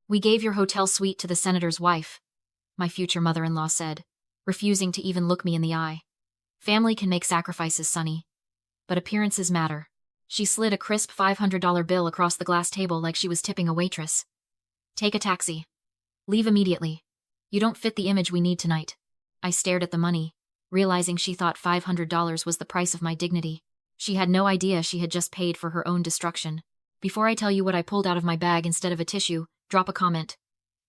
"We gave your hotel suite to the senator's wife," my future mother-in-law said, refusing to even look me in the eye. "Family can make sacrifices, Sonny. But appearances matter." She slid a crisp $500 bill across the glass table like she was tipping a waitress. "Take a taxi. Leave immediately. You don't fit the image we need tonight." I stared at the money, realizing she thought $500 was the price of my dignity. She had no idea she had just paid for her own destruction. Before I tell you what I pulled out of my bag instead of a tissue, drop a comment.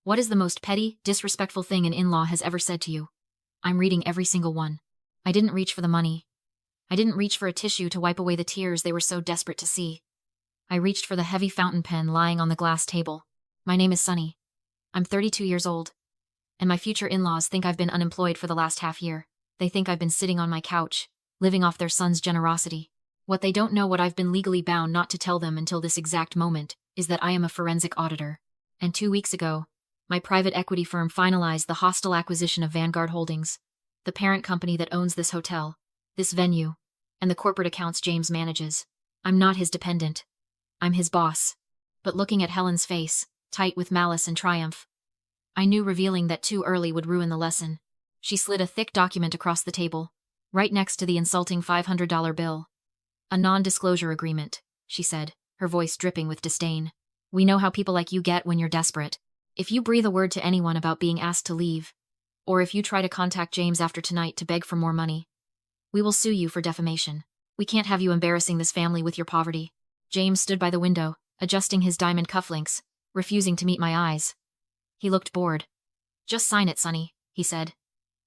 What is the most petty, disrespectful thing an in-law has ever said to you? I'm reading every single one. I didn't reach for the money. I didn't reach for a tissue to wipe away the tears they were so desperate to see. I reached for the heavy fountain pen lying on the glass table. My name is Sunny. I'm 32 years old. And my future in-laws think I've been unemployed for the last half year. They think I've been sitting on my couch, living off their son's generosity. What they don't know, what I've been legally bound not to tell them until this exact moment, is that I am a forensic auditor. And 2 weeks ago, my private equity firm finalized the hostile acquisition of Vanguard Holdings, the parent company that owns this hotel, this venue, and the corporate accounts James manages. I'm not his dependent. I'm his boss. But looking at Helen's face, tight with malice and triumph, I knew revealing that too early would ruin the lesson. She slid a thick document across the table, right next to the insulting $500 bill. "A non-disclosure agreement," she said, her voice dripping with disdain. "We know how people like you get when you're desperate. If you breathe a word to anyone about being asked to leave, or if you try to contact James after tonight to beg for more money, we will sue you for defamation. We can't have you embarrassing this family with your poverty." James stood by the window, adjusting his diamond cufflinks, refusing to meet my eyes. He looked bored. "Just sign it, Sonny," he said.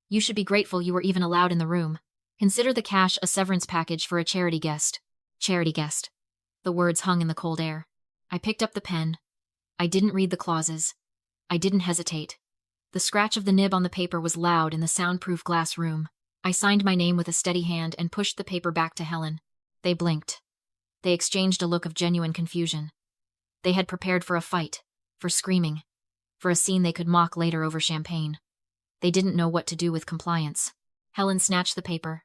"You should be grateful you were even allowed in the room. Consider the cash a severance package for a charity guest." Charity guest. The words hung in the cold air. I picked up the pen. I didn't read the clauses. I didn't hesitate. The scratch of the nib on the paper was loud in the soundproof glass room. I signed my name with a steady hand and pushed the paper back to Helen. They blinked. They exchanged a look of genuine confusion. They had prepared for a fight, for screaming, for a scene they could mock later over champagne. They didn't know what to do with compliance. Helen snatched the paper,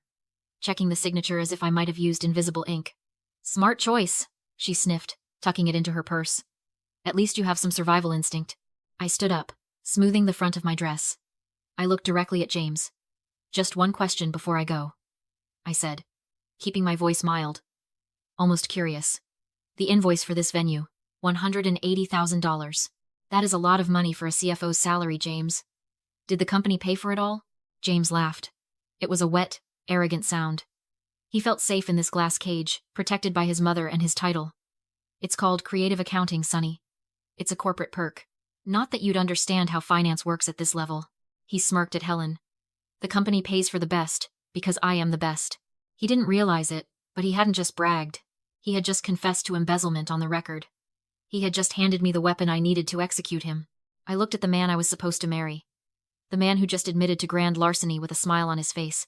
checking the signature as if I might have used invisible ink. "Smart choice," she sniffed, tucking it into her purse. "At least you have some survival instinct." I stood up, smoothing the front of my dress. I looked directly at James. "Just one question before I go," I said, keeping my voice mild, almost curious. "The invoice for this venue, $180,000. That is a lot of money for a CFO's salary, James. Did the company pay for it all?" James laughed. It was a wet, arrogant sound. He felt safe in this glass cage, protected by his mother and his title. "It's called creative accounting, Sonny. It's a corporate perk. Not that you'd understand how finance works at this level." He smirked at Helen. "The company pays for the best, because I am the best." He didn't realize it, but he hadn't just bragged. He had just confessed to embezzlement on the record. He had just handed me the weapon I needed to execute him. I looked at the man I was supposed to marry. The man who just admitted to grand larceny with a smile on his face.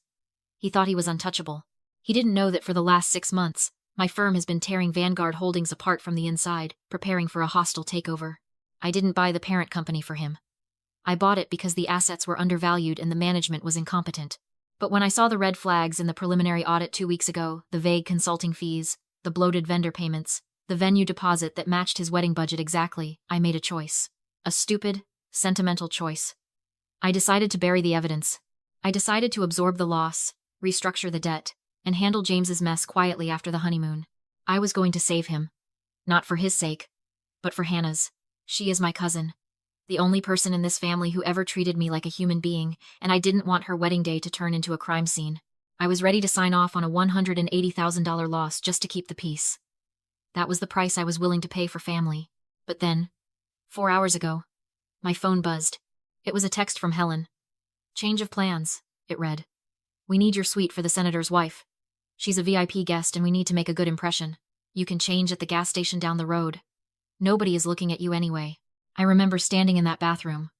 He thought he was untouchable. He didn't know that for the last 6 months, my firm has been tearing Vanguard Holdings apart from the inside, preparing for a hostile takeover. I didn't buy the parent company for him. I bought it because the assets were undervalued and the management was incompetent. But when I saw the red flags in the preliminary audit 2 weeks ago, the vague consulting fees, the bloated vendor payments, the venue deposit that matched his wedding budget exactly, I made a choice. A stupid, sentimental choice. I decided to bury the evidence. I decided to absorb the loss, restructure the debt, and handle James's mess quietly after the honeymoon. I was going to save him. Not for his sake, but for Hannah's. She is my cousin. The only person in this family who ever treated me like a human being, and I didn't want her wedding day to turn into a crime scene. I was ready to sign off on a $180,000 loss just to keep the peace. That was the price I was willing to pay for family. But then, 4 hours ago, my phone buzzed. It was a text from Helen. "Change of plans," it read. "We need your suite for the senator's wife. She's a VIP guest and we need to make a good impression. You can change at the gas station down the road. Nobody is looking at you anyway." I remember standing in that bathroom.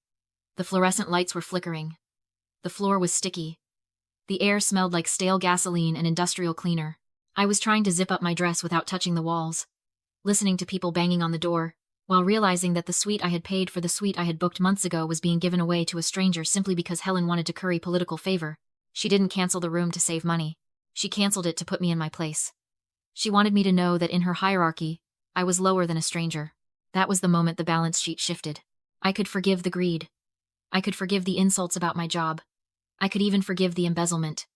The fluorescent lights were flickering. The floor was sticky. The air smelled like stale gasoline and industrial cleaner. I was trying to zip up my dress without touching the walls, listening to people banging on the door, while realizing that the suite I had paid for, the suite I had booked months ago, was being given away to a stranger simply because Helen wanted to curry political favor. She didn't cancel the room to save money. She canceled it to put me in my place. She wanted me to know that in her hierarchy, I was lower than a stranger. That was the moment the balance sheet shifted. I could forgive the greed. I could forgive the insults about my job. I could even forgive the embezzlement,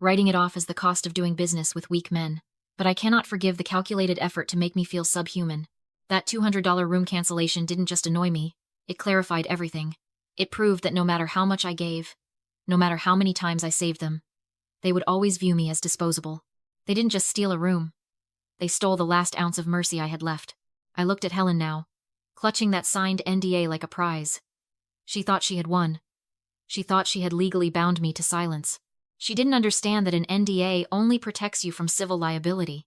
writing it off as the cost of doing business with weak men. But I cannot forgive the calculated effort to make me feel subhuman. That $200 room cancellation didn't just annoy me, it clarified everything. It proved that no matter how much I gave, no matter how many times I saved them, they would always view me as disposable. They didn't just steal a room. They stole the last ounce of mercy I had left. I looked at Helen now, clutching that signed NDA like a prize. She thought she had won. She thought she had legally bound me to silence. She didn't understand that an NDA only protects you from civil liability.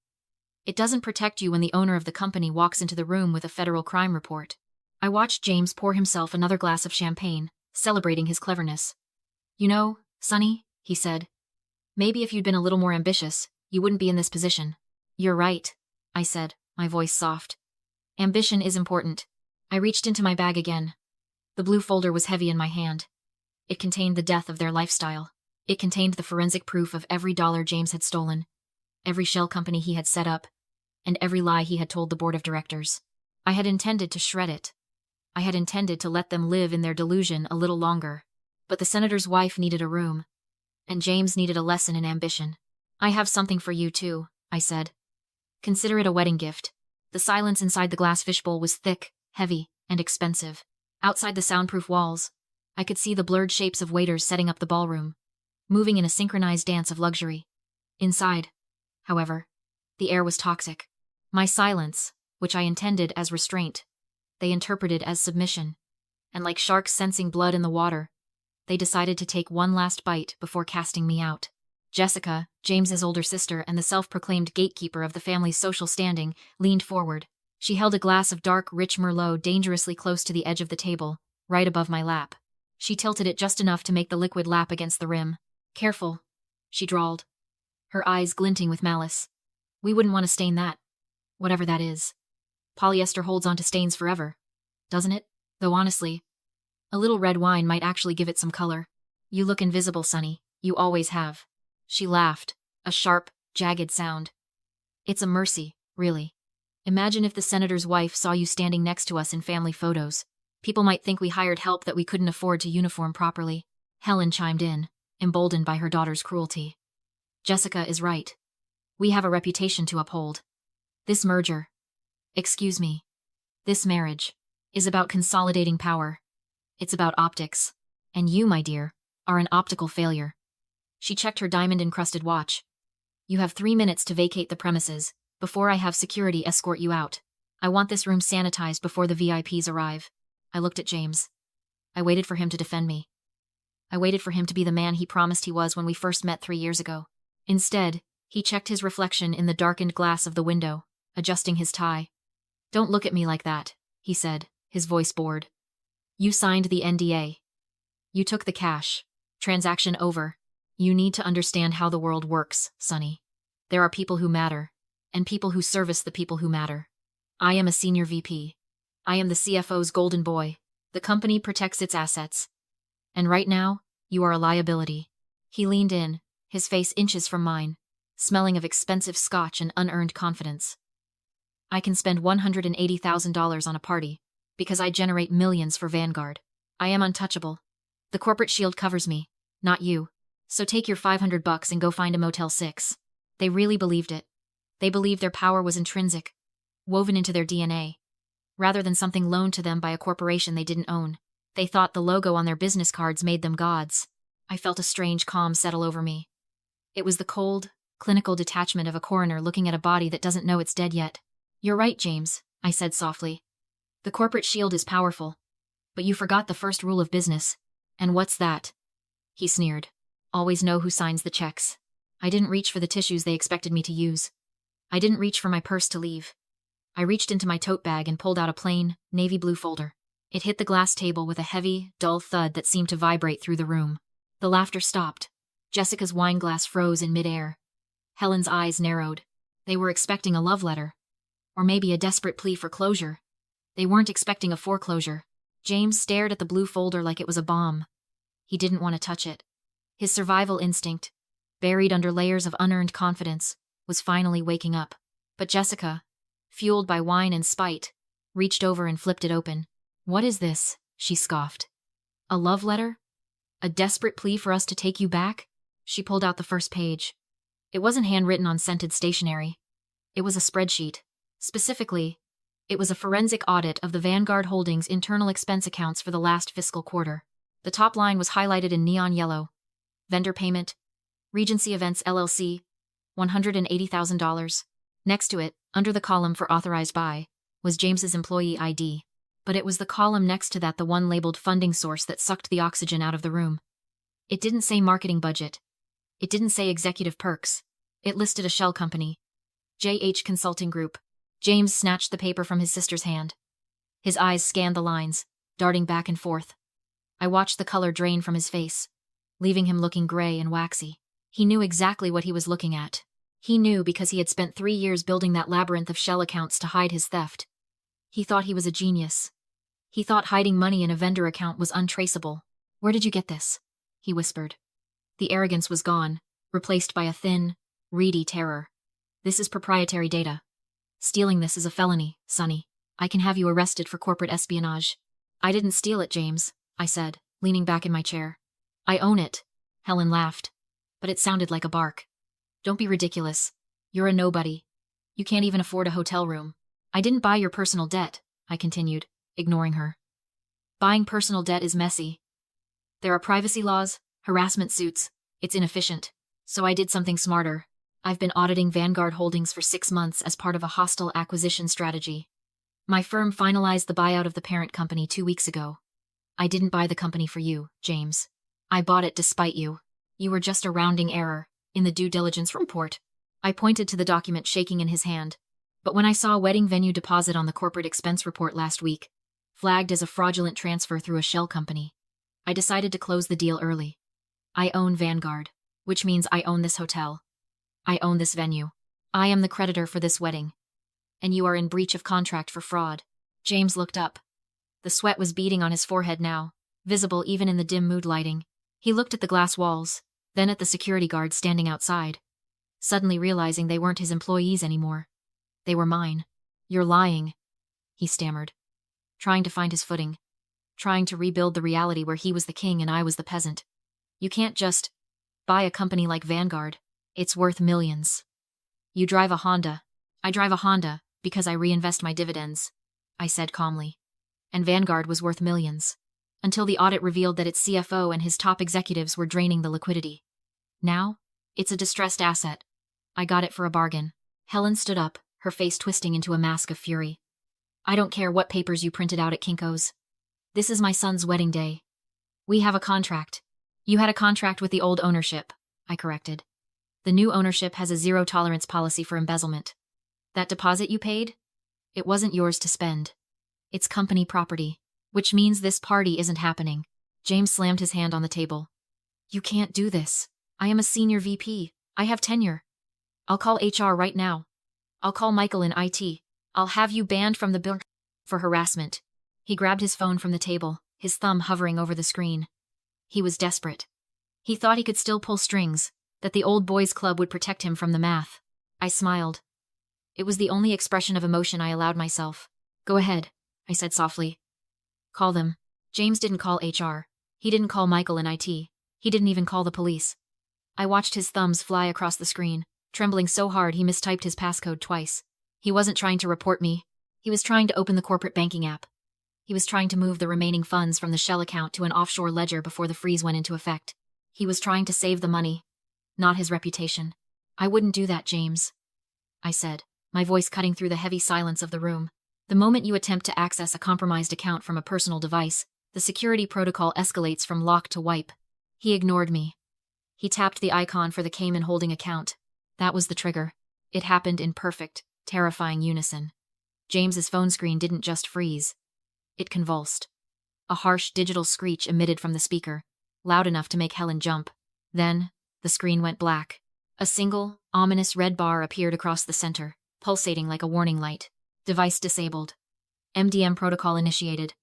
It doesn't protect you when the owner of the company walks into the room with a federal crime report. I watched James pour himself another glass of champagne, celebrating his cleverness. You know, Sonny, he said, maybe if you'd been a little more ambitious, you wouldn't be in this position. You're right, I said, my voice soft. Ambition is important. I reached into my bag again. The blue folder was heavy in my hand. It contained the death of their lifestyle. It contained the forensic proof of every dollar James had stolen, every shell company he had set up, and every lie he had told the board of directors. I had intended to shred it. I had intended to let them live in their delusion a little longer. But the senator's wife needed a room, and James needed a lesson in ambition. I have something for you too, I said. Consider it a wedding gift. The silence inside the glass fishbowl was thick, heavy, and expensive. Outside the soundproof walls, I could see the blurred shapes of waiters setting up the ballroom, moving in a synchronized dance of luxury. Inside, however, the air was toxic. My silence, which I intended as restraint, they interpreted as submission. And like sharks sensing blood in the water, they decided to take one last bite before casting me out. Jessica, James's older sister and the self-proclaimed gatekeeper of the family's social standing, leaned forward. She held a glass of dark, rich Merlot dangerously close to the edge of the table, right above my lap. She tilted it just enough to make the liquid lap against the rim. Careful, she drawled, her eyes glinting with malice. We wouldn't want to stain that. Whatever that is. Polyester holds onto stains forever, doesn't it? Though honestly, a little red wine might actually give it some color. You look invisible, Sonny. You always have. She laughed, a sharp, jagged sound. It's a mercy, really. Imagine if the senator's wife saw you standing next to us in family photos. People might think we hired help that we couldn't afford to uniform properly. Helen chimed in, emboldened by her daughter's cruelty. Jessica is right. We have a reputation to uphold. This merger, excuse me, this marriage, is about consolidating power. It's about optics. And you, my dear, are an optical failure. She checked her diamond-encrusted watch. You have 3 minutes to vacate the premises, before I have security escort you out. I want this room sanitized before the VIPs arrive. I looked at James. I waited for him to defend me. I waited for him to be the man he promised he was when we first met 3 years ago. Instead, he checked his reflection in the darkened glass of the window, adjusting his tie. Don't look at me like that, he said, his voice bored. You signed the NDA. You took the cash. Transaction over. You need to understand how the world works, Sonny. There are people who matter, and people who service the people who matter. I am a senior VP. I am the CFO's golden boy. The company protects its assets. And right now, you are a liability. He leaned in, his face inches from mine, smelling of expensive scotch and unearned confidence. I can spend $180,000 on a party, because I generate millions for Vanguard. I am untouchable. The corporate shield covers me, not you. So take your $500 and go find a Motel 6. They really believed it. They believed their power was intrinsic, woven into their DNA, rather than something loaned to them by a corporation they didn't own. They thought the logo on their business cards made them gods. I felt a strange calm settle over me. It was the cold, clinical detachment of a coroner looking at a body that doesn't know it's dead yet. You're right, James, I said softly. The corporate shield is powerful. But you forgot the first rule of business. And what's that? He sneered. Always know who signs the checks. I didn't reach for the tissues they expected me to use. I didn't reach for my purse to leave. I reached into my tote bag and pulled out a plain, navy blue folder. It hit the glass table with a heavy, dull thud that seemed to vibrate through the room. The laughter stopped. Jessica's wine glass froze in midair. Helen's eyes narrowed. They were expecting a love letter. Or maybe a desperate plea for closure. They weren't expecting a foreclosure. James stared at the blue folder like it was a bomb. He didn't want to touch it. His survival instinct, buried under layers of unearned confidence, was finally waking up. But Jessica, fueled by wine and spite, reached over and flipped it open. What is this? she scoffed. A love letter? A desperate plea for us to take you back? She pulled out the first page. It wasn't handwritten on scented stationery. It was a spreadsheet. Specifically, it was a forensic audit of the Vanguard Holdings internal expense accounts for the last fiscal quarter. The top line was highlighted in neon yellow. Vendor payment, Regency Events LLC, $180,000. Next to it, under the column for authorized by, was James's employee ID. But it was the column next to that, the one labeled funding source, that sucked the oxygen out of the room. It didn't say marketing budget. It didn't say executive perks. It listed a shell company. JH Consulting Group. James snatched the paper from his sister's hand. His eyes scanned the lines, darting back and forth. I watched the color drain from his face, leaving him looking gray and waxy. He knew exactly what he was looking at. He knew because he had spent 3 years building that labyrinth of shell accounts to hide his theft. He thought he was a genius. He thought hiding money in a vendor account was untraceable. "Where did you get this?" he whispered. The arrogance was gone, replaced by a thin, reedy terror. "This is proprietary data. Stealing this is a felony, Sonny. I can have you arrested for corporate espionage." "I didn't steal it, James," I said, leaning back in my chair. "I own it." Helen laughed, but it sounded like a bark. "Don't be ridiculous. You're a nobody. You can't even afford a hotel room." "I didn't buy your personal debt," I continued, ignoring her. "Buying personal debt is messy. There are privacy laws, harassment suits. It's inefficient. So I did something smarter. I've been auditing Vanguard Holdings for 6 months as part of a hostile acquisition strategy. My firm finalized the buyout of the parent company 2 weeks ago. I didn't buy the company for you, James. I bought it despite you. You were just a rounding error in the due diligence report." I pointed to the document shaking in his hand. "But when I saw a wedding venue deposit on the corporate expense report last week, flagged as a fraudulent transfer through a shell company, I decided to close the deal early. I own Vanguard, which means I own this hotel. I own this venue. I am the creditor for this wedding. And you are in breach of contract for fraud." James looked up. The sweat was beading on his forehead now, visible even in the dim mood lighting. He looked at the glass walls, then at the security guards standing outside, suddenly realizing they weren't his employees anymore. They were mine. "You're lying," he stammered, trying to find his footing, trying to rebuild the reality where he was the king and I was the peasant. "You can't just buy a company like Vanguard. It's worth millions. You drive a Honda. I drive a Honda because I reinvest my dividends," I said calmly. And Vanguard was worth millions, until the audit revealed that its CFO and his top executives were draining the liquidity. Now, it's a distressed asset. I got it for a bargain. Helen stood up, her face twisting into a mask of fury. "I don't care what papers you printed out at Kinko's. This is my son's wedding day. We have a contract." "You had a contract with the old ownership," I corrected. "The new ownership has a zero-tolerance policy for embezzlement. That deposit you paid? It wasn't yours to spend. It's company property, which means this party isn't happening." James slammed his hand on the table. "You can't do this. I am a senior VP. I have tenure. I'll call HR right now. I'll call Michael in IT. I'll have you banned from the building for harassment." He grabbed his phone from the table, his thumb hovering over the screen. He was desperate. He thought he could still pull strings, that the old boys club would protect him from the math. I smiled. It was the only expression of emotion I allowed myself. "Go ahead," I said softly. "Call them." James didn't call HR. He didn't call Michael in IT. He didn't even call the police. I watched his thumbs fly across the screen, trembling so hard he mistyped his passcode twice. He wasn't trying to report me. He was trying to open the corporate banking app. He was trying to move the remaining funds from the shell account to an offshore ledger before the freeze went into effect. He was trying to save the money, not his reputation. "I wouldn't do that, James," I said, my voice cutting through the heavy silence of the room. "The moment you attempt to access a compromised account from a personal device, the security protocol escalates from lock to wipe." He ignored me. He tapped the icon for the Cayman holding account. That was the trigger. It happened in perfect, terrifying unison. James's phone screen didn't just freeze. It convulsed. A harsh digital screech emitted from the speaker, loud enough to make Helen jump. Then, the screen went black. A single, ominous red bar appeared across the center, pulsating like a warning light. "Device disabled. MDM protocol initiated.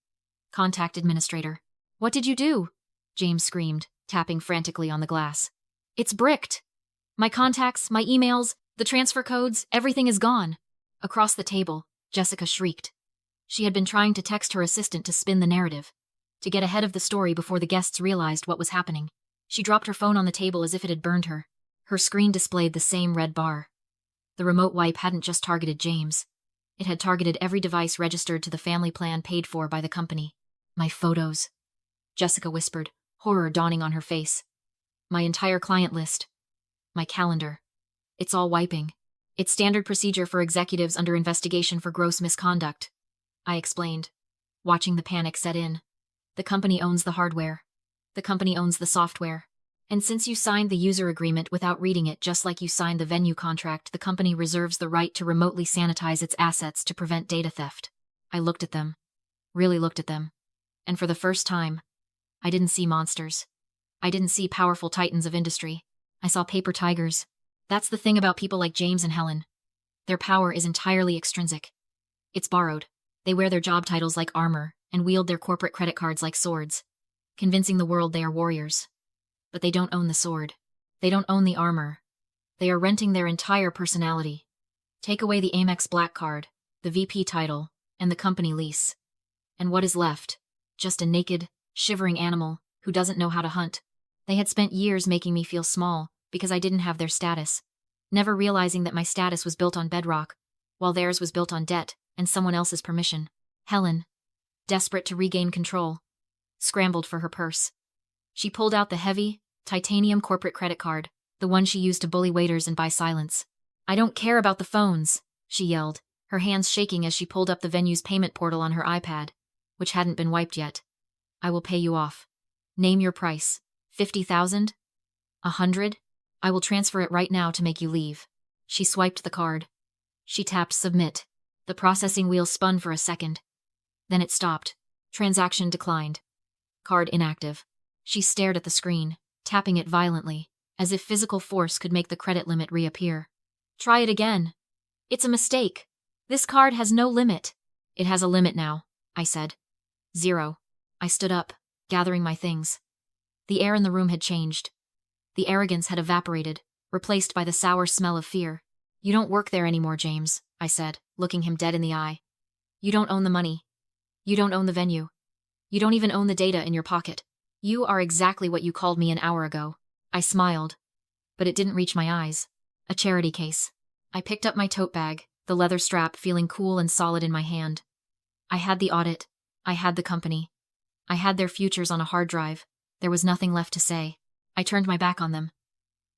Contact administrator." "What did you do?" James screamed, tapping frantically on the glass. "It's bricked. My contacts, my emails, the transfer codes, everything is gone." Across the table, Jessica shrieked. She had been trying to text her assistant to spin the narrative. to get ahead of the story before the guests realized what was happening. She dropped her phone on the table as if it had burned her. Her screen displayed the same red bar. The remote wipe hadn't just targeted James. It had targeted every device registered to the family plan paid for by the company. My photos, Jessica whispered, horror dawning on her face. My entire client list. My calendar. It's all wiping. It's standard procedure for executives under investigation for gross misconduct, I explained, watching the panic set in. The company owns the hardware. The company owns the software. And since you signed the user agreement without reading it just like you signed the venue contract, the company reserves the right to remotely sanitize its assets to prevent data theft. I looked at them. Really looked at them. And for the first time, I didn't see monsters. I didn't see powerful titans of industry. I saw paper tigers. That's the thing about people like James and Helen. Their power is entirely extrinsic. It's borrowed. They wear their job titles like armor and wield their corporate credit cards like swords, convincing the world they are warriors. But they don't own the sword. They don't own the armor. They are renting their entire personality. Take away the Amex Black Card, the VP title, and the company lease. And what is left? Just a naked, shivering animal who doesn't know how to hunt. They had spent years making me feel small because I didn't have their status, never realizing that my status was built on bedrock, while theirs was built on debt and someone else's permission. Helen, desperate to regain control, scrambled for her purse. She pulled out the heavy, titanium corporate credit card, the one she used to bully waiters and buy silence. I don't care about the phones, she yelled, her hands shaking as she pulled up the venue's payment portal on her iPad, which hadn't been wiped yet. I will pay you off. Name your price. 50,000? 100? I will transfer it right now to make you leave. She swiped the card. She tapped submit. The processing wheel spun for a second. Then it stopped. Transaction declined. Card inactive. She stared at the screen, tapping it violently, as if physical force could make the credit limit reappear. Try it again. It's a mistake. This card has no limit. It has a limit now, I said. 0. I stood up, gathering my things. The air in the room had changed. The arrogance had evaporated, replaced by the sour smell of fear. You don't work there anymore, James, I said, looking him dead in the eye. You don't own the money. You don't own the venue. You don't even own the data in your pocket. You are exactly what you called me an hour ago. I smiled, but it didn't reach my eyes. A charity case. I picked up my tote bag, the leather strap feeling cool and solid in my hand. I had the audit. I had the company. I had their futures on a hard drive. There was nothing left to say. I turned my back on them,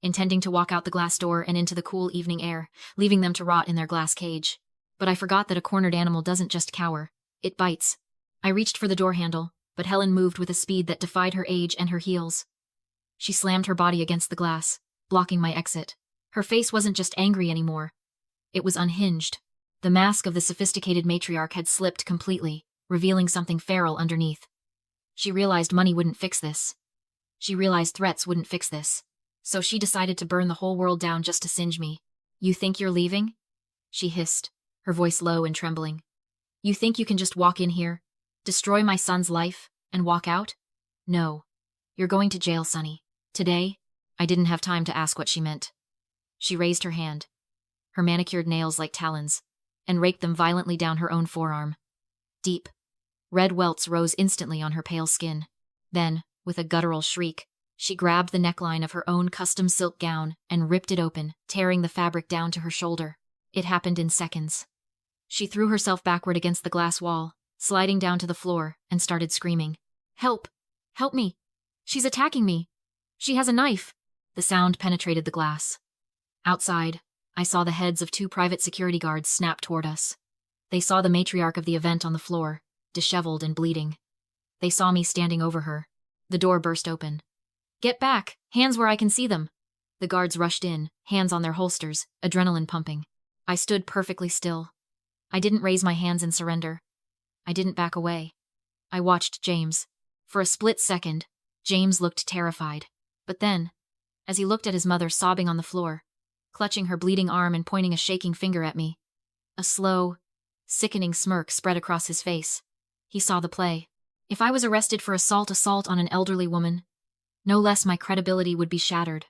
intending to walk out the glass door and into the cool evening air, leaving them to rot in their glass cage. But I forgot that a cornered animal doesn't just cower. It bites. I reached for the door handle, but Helen moved with a speed that defied her age and her heels. She slammed her body against the glass, blocking my exit. Her face wasn't just angry anymore. It was unhinged. The mask of the sophisticated matriarch had slipped completely, revealing something feral underneath. She realized money wouldn't fix this. She realized threats wouldn't fix this. So she decided to burn the whole world down just to singe me. You think you're leaving? She hissed, her voice low and trembling. You think you can just walk in here, destroy my son's life, and walk out? No. You're going to jail, Sonny. Today? I didn't have time to ask what she meant. She raised her hand, her manicured nails like talons, and raked them violently down her own forearm. Deep, red welts rose instantly on her pale skin. Then, with a guttural shriek, she grabbed the neckline of her own custom silk gown and ripped it open, tearing the fabric down to her shoulder. It happened in seconds. She threw herself backward against the glass wall, sliding down to the floor, and started screaming. Help! Help me! She's attacking me! She has a knife! The sound penetrated the glass. Outside, I saw the heads of 2 private security guards snap toward us. They saw the matriarch of the event on the floor, disheveled and bleeding. They saw me standing over her. The door burst open. Get back! Hands where I can see them! The guards rushed in, hands on their holsters, adrenaline pumping. I stood perfectly still. I didn't raise my hands in surrender. I didn't back away. I watched James. For a split second, James looked terrified. But then, as he looked at his mother sobbing on the floor, clutching her bleeding arm and pointing a shaking finger at me, a slow, sickening smirk spread across his face. He saw the play. If I was arrested for assault on an elderly woman, no less my credibility would be shattered.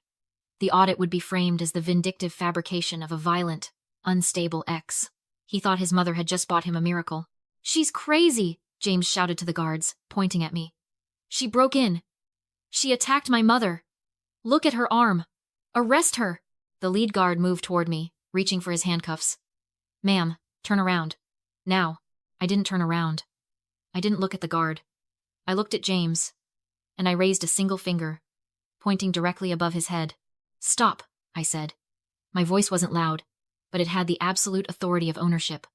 The audit would be framed as the vindictive fabrication of a violent, unstable ex. He thought his mother had just bought him a miracle. She's crazy, James shouted to the guards, pointing at me. She broke in. She attacked my mother. Look at her arm. Arrest her. The lead guard moved toward me, reaching for his handcuffs. Ma'am, turn around. Now. I didn't turn around. I didn't look at the guard. I looked at James, and I raised a single finger, pointing directly above his head. Stop, I said. My voice wasn't loud, but it had the absolute authority of ownership.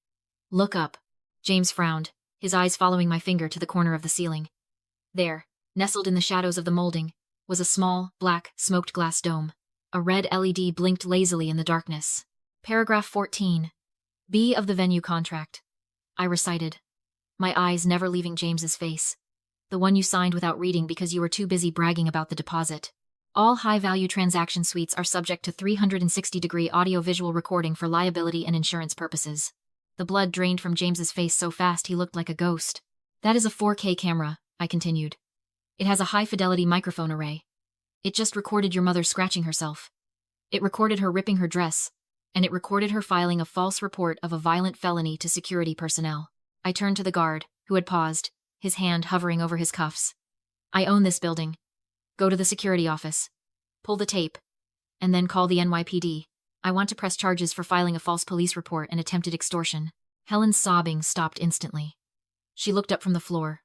Look up. James frowned, his eyes following my finger to the corner of the ceiling. There, nestled in the shadows of the molding, was a small, black, smoked glass dome. A red LED blinked lazily in the darkness. Paragraph 14. B of the venue contract. I recited, my eyes never leaving James's face. The one you signed without reading because you were too busy bragging about the deposit. All high-value transaction suites are subject to 360-degree audio-visual recording for liability and insurance purposes. The blood drained from James's face so fast he looked like a ghost. That is a 4K camera, I continued. It has a high-fidelity microphone array. It just recorded your mother scratching herself. It recorded her ripping her dress, and it recorded her filing a false report of a violent felony to security personnel. I turned to the guard, who had paused, his hand hovering over his cuffs. I own this building. Go to the security office. Pull the tape. And then call the NYPD. I want to press charges for filing a false police report and attempted extortion. Helen's sobbing stopped instantly. She looked up from the floor,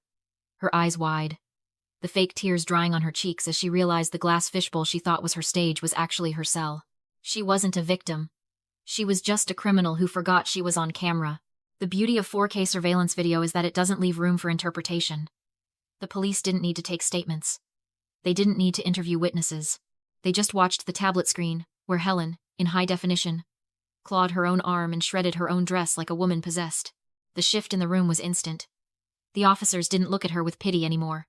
her eyes wide, the fake tears drying on her cheeks as she realized the glass fishbowl she thought was her stage was actually her cell. She wasn't a victim. She was just a criminal who forgot she was on camera. The beauty of 4K surveillance video is that it doesn't leave room for interpretation. The police didn't need to take statements. They didn't need to interview witnesses. They just watched the tablet screen, where Helen, in high definition, clawed her own arm and shredded her own dress like a woman possessed. The shift in the room was instant. The officers didn't look at her with pity anymore.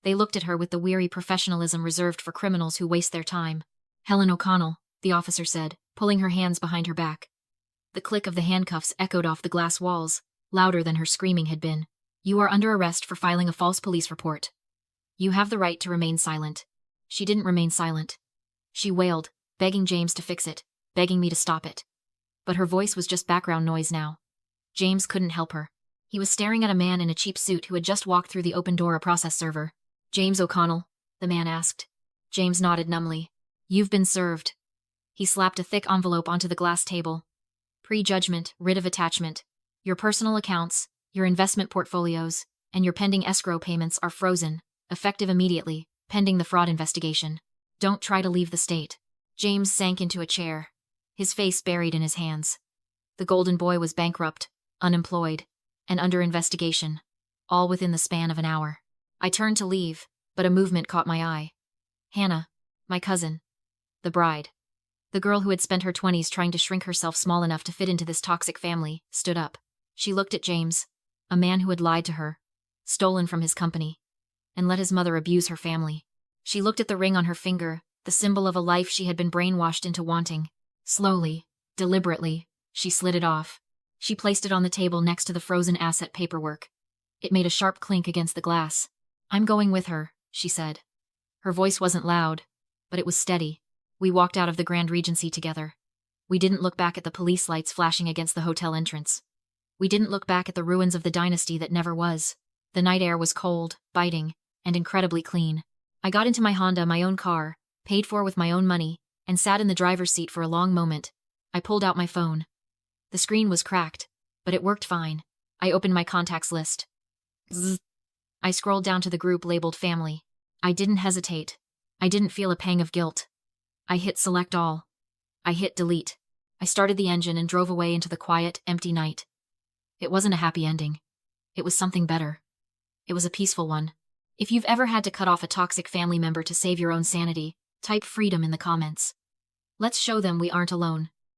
They looked at her with the weary professionalism reserved for criminals who waste their time. Helen O'Connell, the officer said, pulling her hands behind her back. The click of the handcuffs echoed off the glass walls, louder than her screaming had been. You are under arrest for filing a false police report. You have the right to remain silent. She didn't remain silent. She wailed, begging James to fix it, begging me to stop it. But her voice was just background noise now. James couldn't help her. He was staring at a man in a cheap suit who had just walked through the open door a process server. James O'Connell, the man asked. James nodded numbly. You've been served. He slapped a thick envelope onto the glass table. Pre-judgment, writ of attachment. Your personal accounts, your investment portfolios, and your pending escrow payments are frozen, effective immediately, pending the fraud investigation. Don't try to leave the state. James sank into a chair, his face buried in his hands. The golden boy was bankrupt, unemployed, and under investigation, all within the span of an hour. I turned to leave, but a movement caught my eye. Hannah, my cousin, the bride, the girl who had spent her 20s trying to shrink herself small enough to fit into this toxic family, stood up. She looked at James, a man who had lied to her, stolen from his company, and let his mother abuse her family. She looked at the ring on her finger, the symbol of a life she had been brainwashed into wanting. Slowly, deliberately, she slid it off. She placed it on the table next to the frozen asset paperwork. It made a sharp clink against the glass. I'm going with her, she said. Her voice wasn't loud, but it was steady. We walked out of the Grand Regency together. We didn't look back at the police lights flashing against the hotel entrance. We didn't look back at the ruins of the dynasty that never was. The night air was cold, biting, and incredibly clean. I got into my Honda, my own car, paid for with my own money, and sat in the driver's seat for a long moment. I pulled out my phone. The screen was cracked, but it worked fine. I opened my contacts list. Zzz. I scrolled down to the group labeled family. I didn't hesitate. I didn't feel a pang of guilt. I hit select all. I hit delete. I started the engine and drove away into the quiet, empty night. It wasn't a happy ending. It was something better. It was a peaceful one. If you've ever had to cut off a toxic family member to save your own sanity, type freedom in the comments. Let's show them we aren't alone.